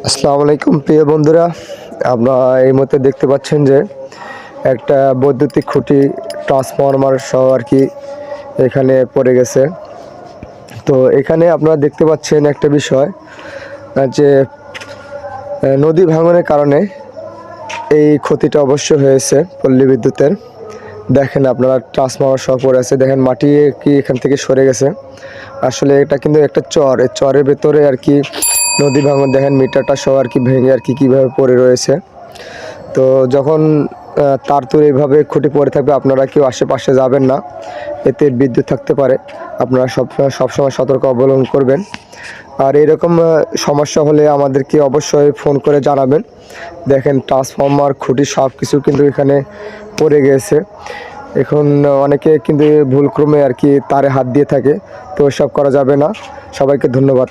আসসালামু আলাইকুম প্রিয় বন্ধুরা, আপনারা এই মুহূর্তে দেখতে পাচ্ছেন যে একটা বৈদ্যুতিক খুঁটি ট্রান্সফরমার সহ আর কি এখানে পড়ে গেছে। তো এখানে আপনারা দেখতে পাচ্ছেন একটা বিষয় যে নদী ভাঙনের কারণে এই ক্ষতিটা অবশ্য হয়েছে পল্লী বিদ্যুতের। দেখেন আপনারা ট্রান্সফরমার সহ পড়ে আছে, দেখেন মাটি কি এখান থেকে সরে গেছে। আসলে এটা কিন্তু একটা চর, এই চরের ভেতরে আর কি নদী ভাঙন, দেখেন মিটারটা সহ আর কি ভেঙে আর কি কীভাবে পড়ে রয়েছে। তো যখন তার তো এইভাবে খুঁটি পড়ে থাকবে, আপনারা কেউ আশেপাশে যাবেন না, এতে বিদ্যুৎ থাকতে পারে। আপনারা সবসময় সতর্ক অবলম্বন করবেন। আর এরকম সমস্যা হলে আমাদেরকে অবশ্যই ফোন করে জানাবেন। দেখেন ট্রান্সফরমার খুঁটি সব কিছু কিন্তু এখানে পড়ে গিয়েছে। এখন অনেকে কিন্তু ভুলক্রমে আর কি তারে হাত দিয়ে থাকে, তো এসব করা যাবে না। সবাইকে ধন্যবাদ।